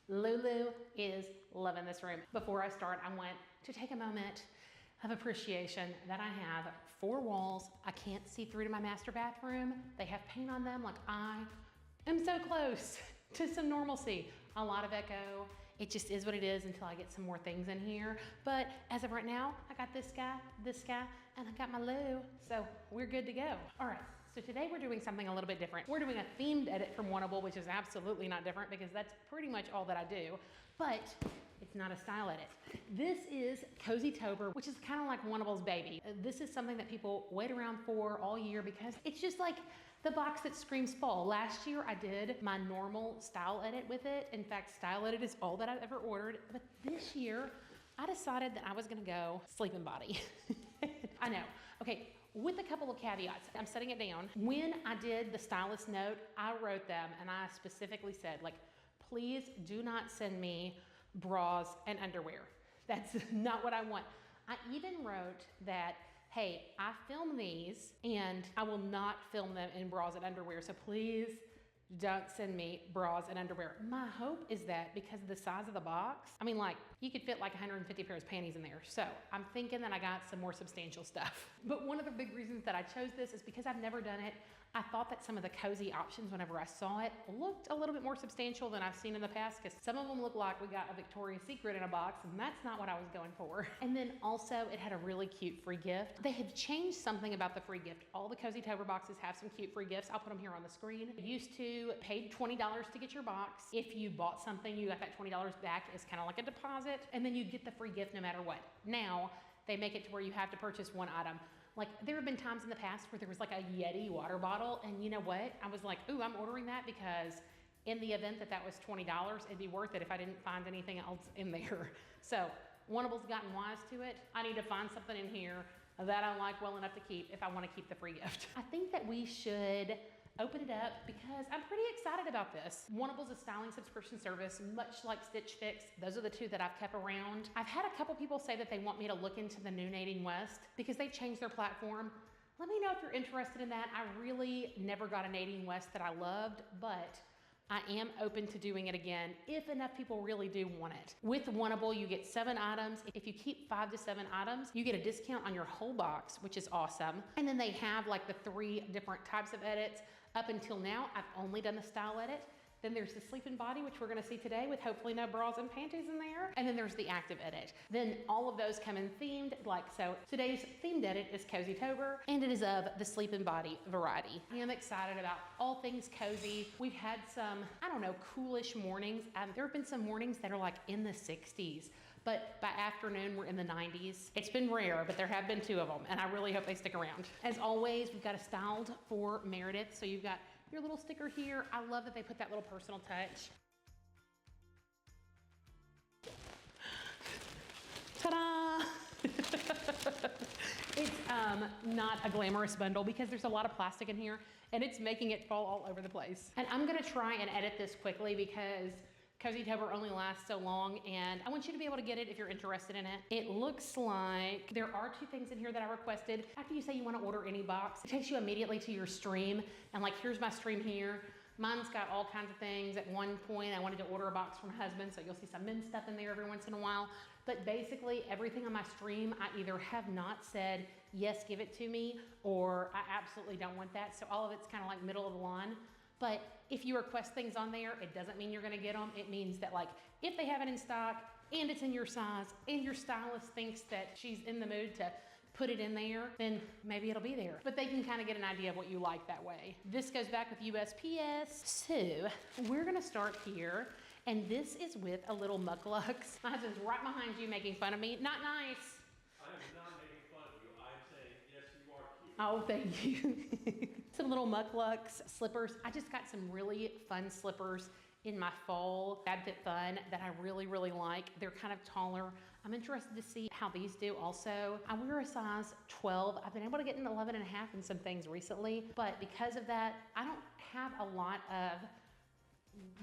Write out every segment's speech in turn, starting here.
Lulu is loving this room. Before I start, I want to take a moment of appreciation that I have 4 walls. I can't see through to my master bathroom. They have paint on them. Like, I am so close to some normalcy. A lot of echo. It just is what it is until I get some more things in here. But as of right now, I got this guy, and I got my Lou. So we're good to go. All right, so today we're doing something a little bit different. We're doing a themed edit from Wantable, which is absolutely not different because that's pretty much all that I do. But it's not a style edit. This is CozyTober, which is kind of like Wantable's baby. This is something that people wait around for all year because it's just like the box that screams fall. Last year I did my normal style edit with it. In fact, style edit is all that I've ever ordered. But this year I decided that I was gonna go sleeping body. I know. Okay, with a couple of caveats. I'm setting it down. When I did the stylist note, I wrote them and I specifically said, like, please do not send me bras and underwear. That's not what I want. I even wrote that, hey, I film these and I will not film them in bras and underwear. So please don't send me bras and underwear. My hope is that because of the size of the box, I mean, like, you could fit like 150 pairs of panties in there. So I'm thinking that I got some more substantial stuff. But one of the big reasons that I chose this is because I've never done it. I thought that some of the cozy options, whenever I saw it, looked a little bit more substantial than I've seen in the past, because some of them look like we got a Victoria's Secret in a box, and that's not what I was going for. And then also it had a really cute free gift. They have changed something about the free gift. All the CozyTober boxes have some cute free gifts. I'll put them here on the screen. You used to pay $20 to get your box. If you bought something, you got that $20 back as kind of like a deposit, and then you get the free gift no matter what. Now, they make it to where you have to purchase one item. Like, there have been times in the past where there was like a Yeti water bottle, and you know what? I was like, ooh, I'm ordering that because in the event that that was $20, it'd be worth it if I didn't find anything else in there. So Wantable's gotten wise to it. I need to find something in here that I like well enough to keep if I want to keep the free gift. I think that we should open it up because I'm pretty excited about this. Wantable's a styling subscription service, much like Stitch Fix. Those are the two that I've kept around. I've had a couple people say that they want me to look into the new Nadine West because they've changed their platform. Let me know if you're interested in that. I really never got a Nadine West that I loved, but I am open to doing it again if enough people really do want it. With Wantable, you get 7 items. If you keep 5 to 7 items, you get a discount on your whole box, which is awesome. And then they have like the 3 different types of edits. Up until now, I've only done the style edit. Then there's the sleeping body, which we're gonna see today with hopefully no bras and panties in there. And then there's the active edit. Then all of those come in themed, like so. Today's themed edit is CozyTober, and it is of the sleeping body variety. I am excited about all things cozy. We've had some, I don't know, coolish mornings. There have been some mornings that are like in the 60s, but by afternoon, we're in the 90s. It's been rare, but there have been 2 of them, and I really hope they stick around. As always, we've got a styled for Meredith. So you've got your little sticker here. I love that they put that little personal touch. Ta-da! It's not a glamorous bundle because there's a lot of plastic in here and it's making it fall all over the place. And I'm gonna try and edit this quickly because CozyTober only lasts so long, and I want you to be able to get it if you're interested in it. It looks like there are 2 things in here that I requested. After you say you want to order any box, it takes you immediately to your stream, and like, here's my stream here. Mine's got all kinds of things. At one point, I wanted to order a box for my husband, so you'll see some men's stuff in there every once in a while. But basically, everything on my stream, I either have not said, yes, give it to me, or I absolutely don't want that. So all of it's kind of like middle of the line. But if you request things on there, it doesn't mean you're gonna get them. It means that, like, if they have it in stock and it's in your size and your stylist thinks that she's in the mood to put it in there, then maybe it'll be there. But they can kind of get an idea of what you like that way. This goes back with USPS. So we're gonna start here. And this is with a little mucklux. My husband's right behind you making fun of me. Not nice. I am not making fun of you. I'm saying, yes, you are cute. Oh, thank you. Some little mucklux slippers. I just got some really fun slippers in my fall FabFitFun that I really, really like. They're kind of taller. I'm interested to see how these do also. I wear a size 12. I've been able to get an 11 and a half in some things recently, but because of that, I don't have a lot of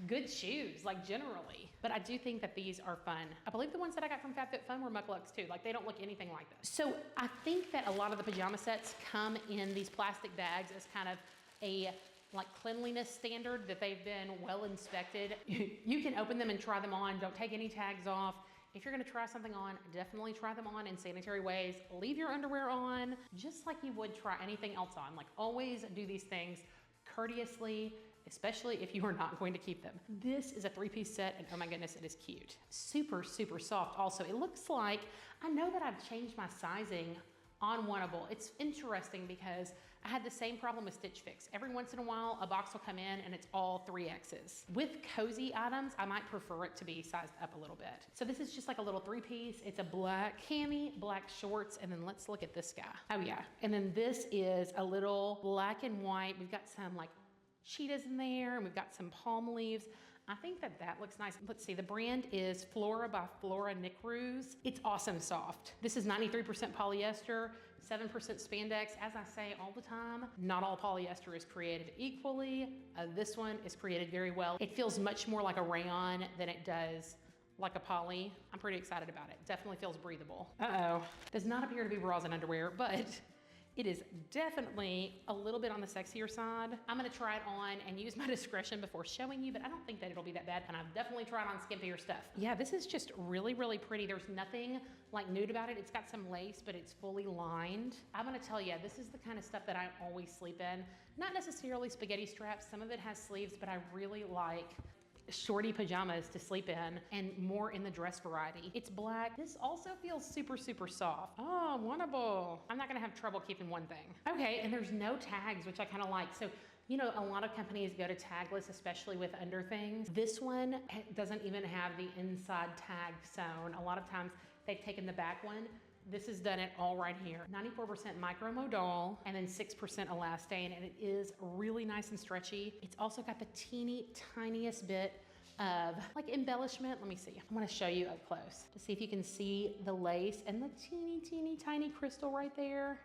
good shoes, like generally. But I do think that these are fun. I believe the ones that I got from FabFitFun were mucklux too. Like, they don't look anything like this. So I think that a lot of the pajama sets come in these plastic bags as kind of a like cleanliness standard that they've been well inspected. You can open them and try them on. Don't take any tags off. If you're gonna try something on, definitely try them on in sanitary ways. Leave your underwear on, just like you would try anything else on. Like always do these things courteously, especially if you are not going to keep them. This is a 3-piece set, and oh my goodness, it is cute. Super, super soft. Also, it looks like, I know that I've changed my sizing on Wantable. It's interesting because I had the same problem with Stitch Fix. Every once in a while, a box will come in and it's all 3X's. With cozy items, I might prefer it to be sized up a little bit. So this is just like a little 3-piece. It's a black cami, black shorts, and then let's look at this guy. Oh yeah, and then this is a little black and white. We've got some like cheetahs in there, and we've got some palm leaves. I think that that looks nice. Let's see, the brand is Flora by Flora Knit-Ruse. It's awesome soft. This is 93% polyester, 7% spandex. As I say all the time, not all polyester is created equally. This one is created very well. It feels much more like a rayon than it does like a poly. I'm pretty excited about it. Definitely feels breathable. Uh-oh. Does not appear to be bras and underwear, but it is definitely a little bit on the sexier side. I'm gonna try it on and use my discretion before showing you, but I don't think that it'll be that bad. And I've definitely tried on skimpier stuff. Yeah, this is just really, really pretty. There's nothing like nude about it. It's got some lace, but it's fully lined. I'm gonna tell you, this is the kind of stuff that I always sleep in. Not necessarily spaghetti straps. Some of it has sleeves, but I really like shorty pajamas to sleep in, and more in the dress variety. It's black. This also feels super, super soft. Oh, Wantable. I'm not gonna have trouble keeping one thing. Okay, and there's no tags, which I kind of like. So, you know, a lot of companies go to tagless, especially with under things. This one doesn't even have the inside tag sewn. A lot of times they've taken the back one. This has done it all right here. 94% micromodal and then 6% elastane, and it is really nice and stretchy. It's also got the teeny tiniest bit of like embellishment. Let me see. I want to show you up close to see if you can see the lace and the teeny tiny crystal right there.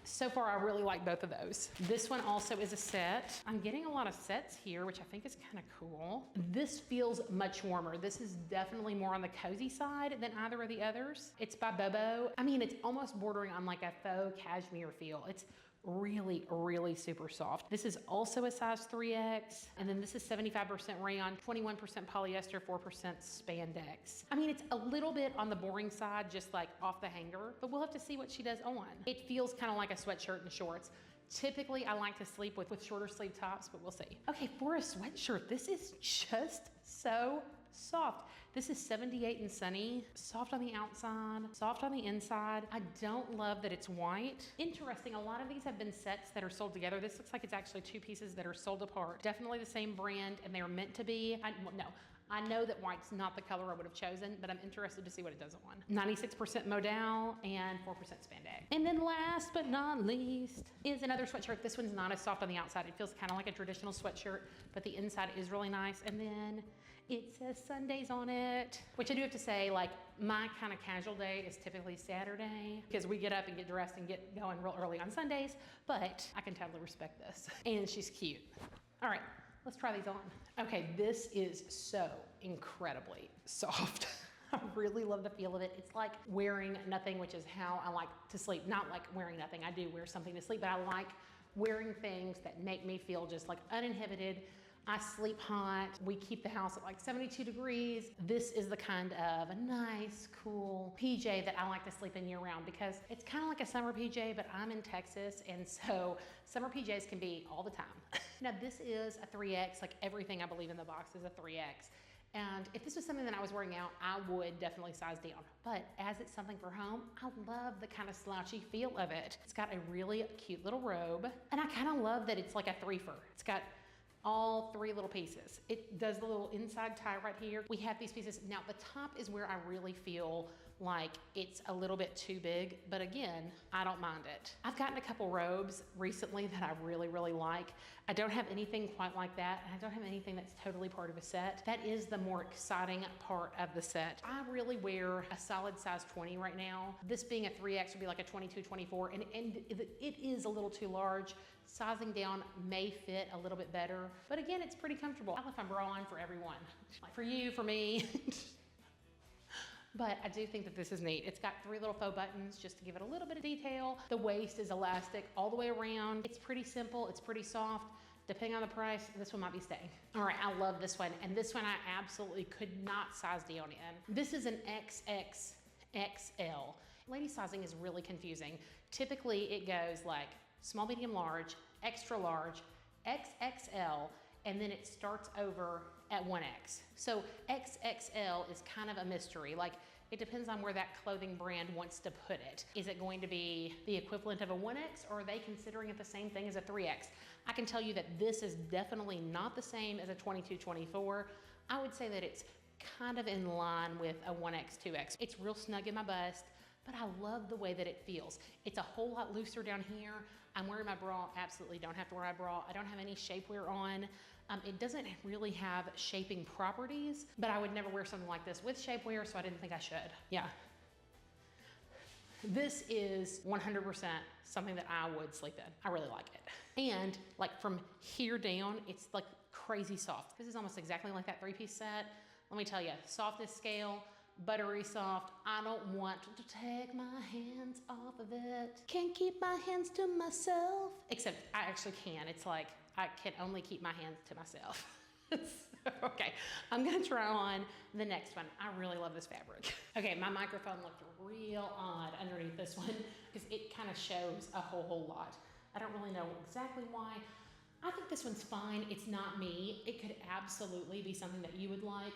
So far, I really like both of those. This one also is a set. I'm getting a lot of sets here, which I think is kind of cool. This feels much warmer. This is definitely more on the cozy side than either of the others. It's by Bobo. I mean, it's almost bordering on like a faux cashmere feel. It's really, really super soft. This is also a size 3X, and then this is 75% rayon, 21% polyester, 4% spandex. I mean, it's a little bit on the boring side, just like off the hanger, but we'll have to see what she does on. It feels kind of like a sweatshirt and shorts. Typically, I like to sleep with shorter sleeve tops, but we'll see. Okay, for a sweatshirt, this is just so soft. This is 78 and sunny, soft on the outside, soft on the inside. I don't love that it's white. Interesting, a lot of these have been sets that are sold together. This looks like it's actually 2 pieces that are sold apart. Definitely the same brand, and they are meant to be. I know that white's not the color I would have chosen, but I'm interested to see what it does on. 96% modal and 4% spandex. And then last but not least is another sweatshirt. This one's not as soft on the outside. It feels kind of like a traditional sweatshirt, but the inside is really nice. And then it says Sundays on it, which I do have to say, like, my kind of casual day is typically Saturday because we get up and get dressed and get going real early on Sundays, but I can totally respect this. And she's cute. All right, let's try these on. Okay, this is so incredibly soft. I really love the feel of it. It's like wearing nothing, which is how I like to sleep. Not like wearing nothing, I do wear something to sleep, but I like wearing things that make me feel just like uninhibited. I sleep hot. We keep the house at like 72 degrees. This is the kind of a nice, cool PJ that I like to sleep in year round because it's kind of like a summer PJ, but I'm in Texas, and so summer PJs can be all the time. Now this is a 3X, like everything I believe in the box is a 3X. And if this was something that I was wearing out, I would definitely size down. But as it's something for home, I love the kind of slouchy feel of it. It's got a really cute little robe, and I kind of love that it's like a 3-fer. It's got all 3 little pieces. It does the little inside tie right here. We have these pieces. Now the top is where I really feel like it's a little bit too big, but again, I don't mind it. I've gotten a couple robes recently that I really, really like. I don't have anything quite like that, and I don't have anything that's totally part of a set. That is the more exciting part of the set. I really wear a solid size 20 right now. This being a 3X would be like a 22, 24, and it is a little too large. Sizing down may fit a little bit better, but again, it's pretty comfortable. I left my bra on for everyone. Like for you, for me. but I do think that this is neat. It's got 3 little faux buttons just to give it a little bit of detail. The waist is elastic all the way around. It's pretty simple, it's pretty soft. Depending on the price, this one might be staying. All right, I love this one. And this one I absolutely could not size down in. This is an XXXL. Lady sizing is really confusing. Typically it goes like small, medium, large, extra large, XXL, and then it starts over at 1X. So XXL is kind of a mystery. Like, it depends on where that clothing brand wants to put it. Is it going to be the equivalent of a 1X, or are they considering it the same thing as a 3X? I can tell you that this is definitely not the same as a 22-24. I would say that it's kind of in line with a 1X, 2X. It's real snug in my bust, but I love the way that it feels. It's a whole lot looser down here. I'm wearing my bra, absolutely don't have to wear my bra. I don't have any shapewear on. It doesn't really have shaping properties, but I would never wear something like this with shapewear, so I didn't think I should. Yeah. This is 100% something that I would sleep in. I really like it. And like from here down, it's like crazy soft. This is almost exactly like that 3-piece set. Let me tell you, softness scale, buttery soft. I don't want to take my hands off of it. Can't keep my hands to myself. Except I actually can. It's like, I can only keep my hands to myself. So, okay, I'm gonna try on the next one. I really love this fabric. Okay, my microphone looked real odd underneath this one because it kind of shows a whole lot. I don't really know exactly why. I think this one's fine. It's not me. It could absolutely be something that you would like.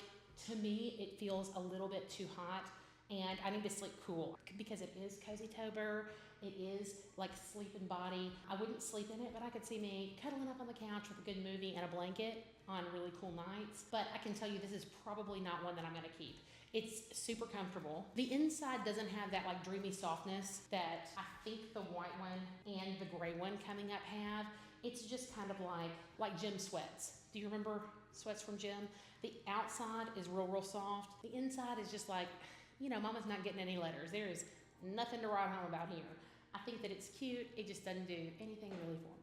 To me, it feels a little bit too hot, and I need to sleep cool because it is CozyTober. It is like sleeping body. I wouldn't sleep in it, but I could see me cuddling up on the couch with a good movie and a blanket on really cool nights. But I can tell you this is probably not one that I'm gonna keep. It's super comfortable. The inside doesn't have that like dreamy softness that I think the white one and the gray one coming up have. It's just kind of like gym sweats. Do you remember sweats from gym? The outside is real soft. The inside is just like, you know, mama's not getting any letters. There is nothing to write home about here. I think that it's cute. It just doesn't do anything really for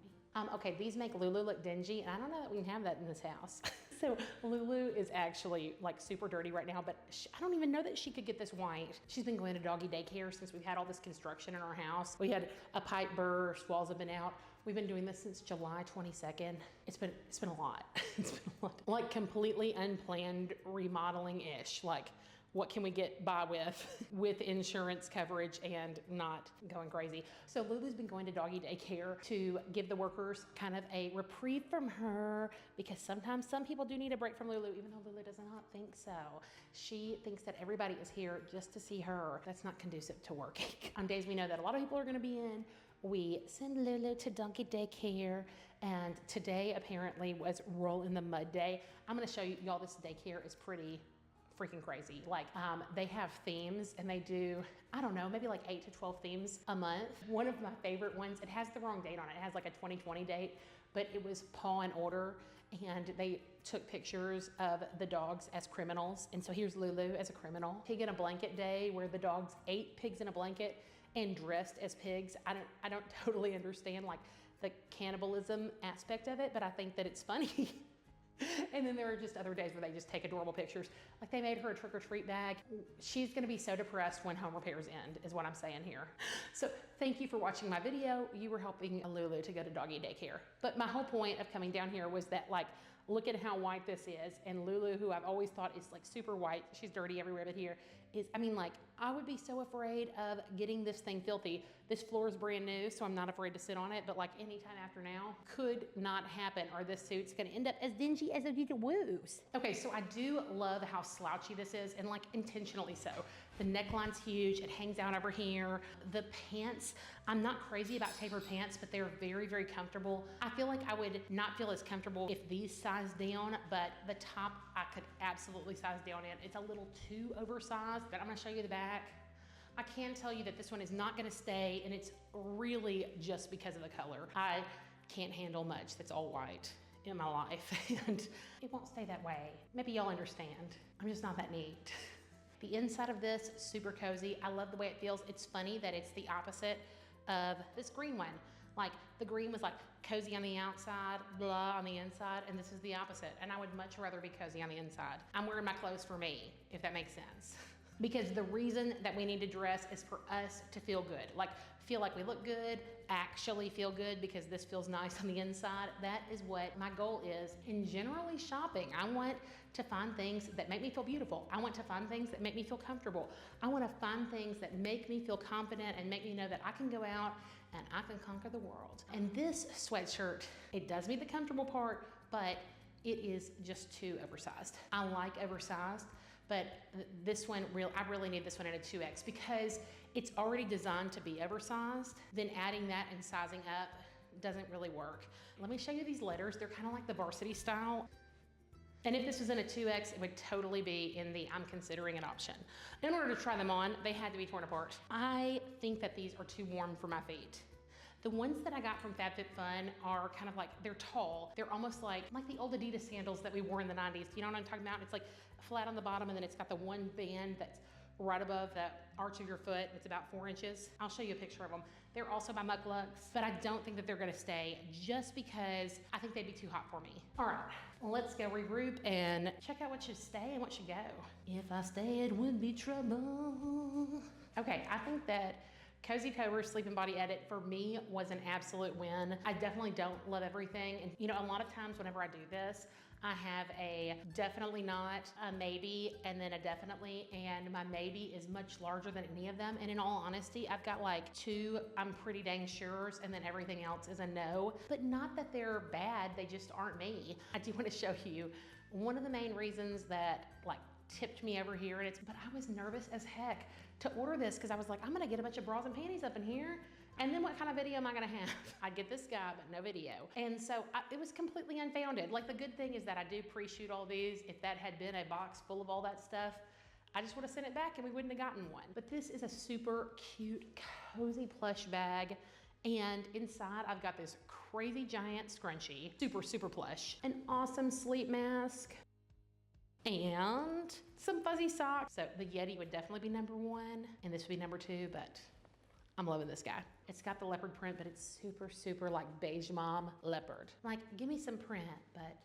me. Okay, these make Lulu look dingy, and I don't know that we can have that in this house. So Lulu is actually like super dirty right now, but I don't even know that she could get this white. She's been going to doggy daycare since we've had all this construction in our house. We had a pipe burst, walls have been out. We've been doing this since July 22nd. It's been a lot. It's been a lot. Like completely unplanned remodeling-ish. Like, what can we get by with insurance coverage and not going crazy? So Lulu's been going to doggy daycare to give the workers kind of a reprieve from her, because sometimes some people do need a break from Lulu, even though Lulu does not think so. She thinks that everybody is here just to see her. That's not conducive to working. On days we know that a lot of people are gonna be in, we send Lulu to doggy daycare, and today apparently was roll in the mud day. I'm gonna show you, y'all, this daycare is pretty freaking crazy. Like, they have themes, and they do, I don't know, maybe like 8 to 12 themes a month. One of my favorite ones, it has the wrong date on it. It has like a 2020 date, but it was Paw and Order, and they took pictures of the dogs as criminals. And so here's Lulu as a criminal. Pig in a Blanket Day, where the dogs ate pigs in a blanket and dressed as pigs. I don't totally understand like the cannibalism aspect of it, but I think that it's funny. And then there are just other days where they just take adorable pictures. Like, they made her a trick-or-treat bag. She's gonna be so depressed when home repairs end, is what I'm saying here. So thank you for watching my video. You were helping Lulu to go to doggy daycare. But my whole point of coming down here was that, like, look at how white this is. And Lulu, who I've always thought is like super white, she's dirty everywhere but here, is, I mean, like, I would be so afraid of getting this thing filthy. This floor is brand new, so I'm not afraid to sit on it, but like anytime after now could not happen, or this suit's gonna end up as dingy as a little woos. Okay, so I do love how slouchy this is, and like intentionally so. The neckline's huge, it hangs out over here. The pants, I'm not crazy about tapered pants, but they're very comfortable. I feel like I would not feel as comfortable if these sized down, but the top I could absolutely size down in. It's a little too oversized, but I'm gonna show you the back. I can tell you that this one is not gonna stay, and it's really just because of the color. I can't handle much that's all white in my life, and it won't stay that way. Maybe y'all understand. I'm just not that neat. The inside of this, super cozy. I love the way it feels. It's funny that it's the opposite of this green one. Like, the green was like cozy on the outside, blah on the inside, and this is the opposite. And I would much rather be cozy on the inside. I'm wearing my clothes for me, if that makes sense. because the reason that we need to dress is for us to feel good. Like, feel like we look good, actually feel good because this feels nice on the inside. That is what my goal is in generally shopping. I want to find things that make me feel beautiful. I want to find things that make me feel comfortable. I want to find things that make me feel confident and make me know that I can go out and I can conquer the world. And this sweatshirt, it does meet the comfortable part, but it is just too oversized. I like oversized, but this one, I really need this one in a 2X because it's already designed to be oversized. Then adding that and sizing up doesn't really work. Let me show you these letters. They're kind of like the varsity style. And if this was in a 2X, it would totally be in the I'm considering it option. In order to try them on, they had to be torn apart. I think that these are too warm for my feet. The ones that I got from FabFitFun are kind of like, they're tall. They're almost like the old Adidas sandals that we wore in the 90s. You know what I'm talking about? It's like flat on the bottom and then it's got the one band that's right above the arch of your foot. It's about 4 inches. I'll show you a picture of them. They're also by Mucklux, but I don't think that they're gonna stay just because I think they'd be too hot for me. All right, let's go regroup and check out what should stay and what should go. If I stay, it would be trouble. Okay, I think that CozyTober Sleep and Body Edit for me was an absolute win. I definitely don't love everything. And you know, a lot of times whenever I do this, I have a definitely not, a maybe, and then a definitely, and my maybe is much larger than any of them. And in all honesty, I've got like 2 I'm pretty dang sure's, and then everything else is a no. But not that they're bad, they just aren't me. I do want to show you one of the main reasons that like tipped me over here, and but I was nervous as heck to order this because I was like, I'm gonna get a bunch of bras and panties up in here. And then what kind of video am I gonna have? I'd get this guy, but no video. And so it was completely unfounded. Like the good thing is that I do pre-shoot all these. If that had been a box full of all that stuff, I just would have sent it back and we wouldn't have gotten one. But this is a super cute, cozy plush bag. And inside I've got this crazy giant scrunchie, super, super plush. An awesome sleep mask. And some fuzzy socks. So the Yeti would definitely be number 1 and this would be number 2, but I'm loving this guy. It's got the leopard print, but it's super, super like beige mom leopard. Like, give me some print, but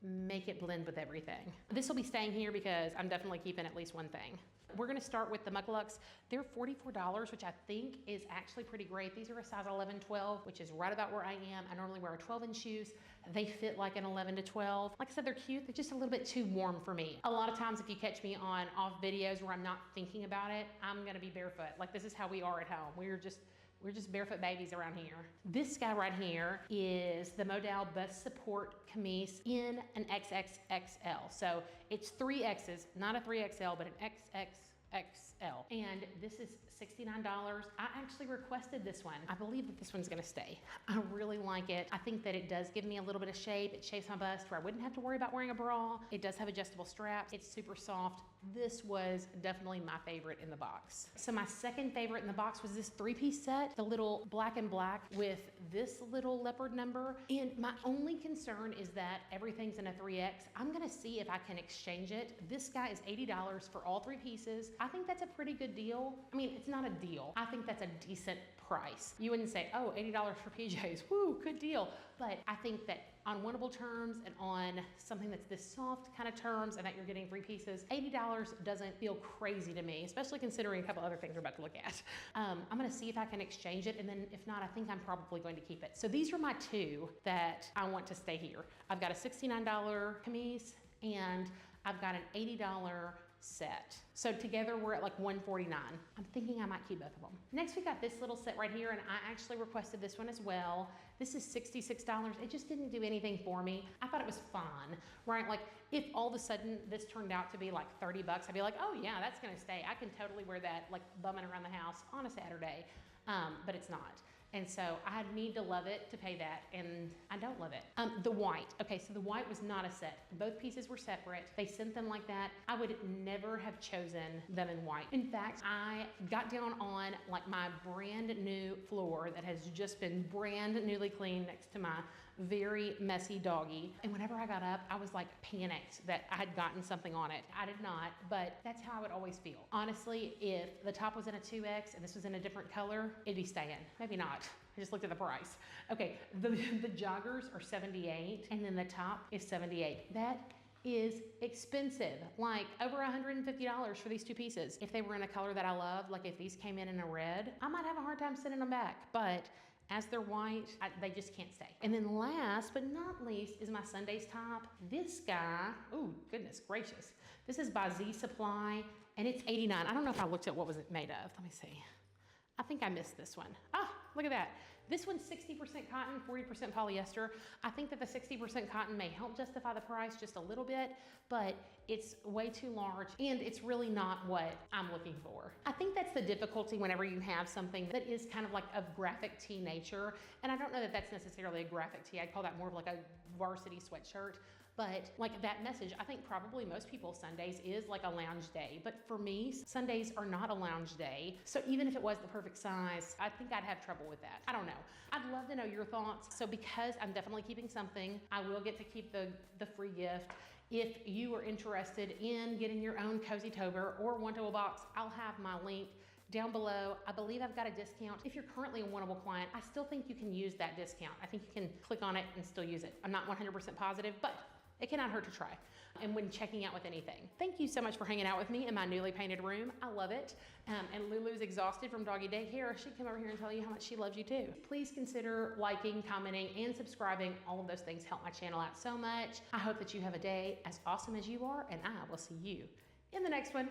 make it blend with everything. This will be staying here because I'm definitely keeping at least one thing. We're gonna start with the Mucklux. They're $44, which I think is actually pretty great. These are a size 11, 12, which is right about where I am. I normally wear a 12-inch shoes. They fit like an 11 to 12. Like I said, they're cute. They're just a little bit too warm for me. A lot of times if you catch me on off videos where I'm not thinking about it, I'm gonna be barefoot. Like this is how we are at home. We're just barefoot babies around here. This guy right here is the Modal Bust Support Camise in an XXXL. So it's 3 X's, not a 3XL, but an XXXL. And this is $69. I actually requested this one. I believe that this one's gonna stay. I really like it. I think that it does give me a little bit of shape. It shapes my bust where I wouldn't have to worry about wearing a bra. It does have adjustable straps. It's super soft. This was definitely my favorite in the box. So my second favorite in the box was this 3-piece set, the little black and black with this little leopard number. And my only concern is that everything's in a 3X. I'm gonna see if I can exchange it. This guy is $80 for all 3 pieces. I think that's a pretty good deal. I mean, it's not a deal. I think that's a decent price. You wouldn't say, oh, $80 for PJs, woo, good deal. But I think that on Wantable terms and on something that's this soft kind of terms and that you're getting 3 pieces, $80 doesn't feel crazy to me, especially considering a couple other things we're about to look at. I'm gonna see if I can exchange it, and then if not, I think I'm probably going to keep it. So these are my 2 that I want to stay here. I've got a $69 camise and I've got an $80 set. So together we're at like $149. I'm thinking I might keep both of them. Next we got this little set right here, and I actually requested this one as well. This is $66. It just didn't do anything for me. I thought it was fun, right? Like if all of a sudden this turned out to be like $30, I'd be like, oh yeah, that's gonna stay. I can totally wear that like bumming around the house on a Saturday, but it's not. And so I need to love it to pay that, and I don't love it. The white, okay, so the white was not a set. Both pieces were separate. They sent them like that. I would never have chosen them in white. In fact, I got down on like my brand new floor that has just been brand newly cleaned next to my very messy doggy. And whenever I got up, I was like panicked that I had gotten something on it. I did not, but that's how I would always feel. Honestly, if the top was in a 2X and this was in a different color, it'd be staying. Maybe not. I just looked at the price. Okay, the joggers are $78, and then the top is $78. That is expensive, like over $150 for these 2 pieces. If they were in a color that I love, like if these came in a red, I might have a hard time sending them back, but as they're white, they just can't stay. And then last but not least is my Sunday's top. This guy, oh goodness gracious. This is by Z Supply and it's $89. I don't know if I looked at what was it made of. Let me see. I think I missed this one. Ah, look at that. This one's 60% cotton, 40% polyester. I think that the 60% cotton may help justify the price just a little bit, but it's way too large and it's really not what I'm looking for. I think that's the difficulty whenever you have something that is kind of like of graphic tee nature. And I don't know that that's necessarily a graphic tee. I'd call that more of like a varsity sweatshirt. But like that message, I think probably most people Sundays is like a lounge day. But for me, Sundays are not a lounge day. So even if it was the perfect size, I think I'd have trouble with that. I don't know. I'd love to know your thoughts. So because I'm definitely keeping something, I will get to keep the free gift. If you are interested in getting your own CozyTober or Wantable box, I'll have my link down below. I believe I've got a discount. If you're currently a Wantable client, I still think you can use that discount. I think you can click on it and still use it. I'm not 100% positive, but it cannot hurt to try. And when checking out with anything. Thank you so much for hanging out with me in my newly painted room. I love it. And Lulu's exhausted from doggy daycare. She'd come over here and tell you how much she loves you too. Please consider liking, commenting, and subscribing. All of those things help my channel out so much. I hope that you have a day as awesome as you are, and I will see you in the next one.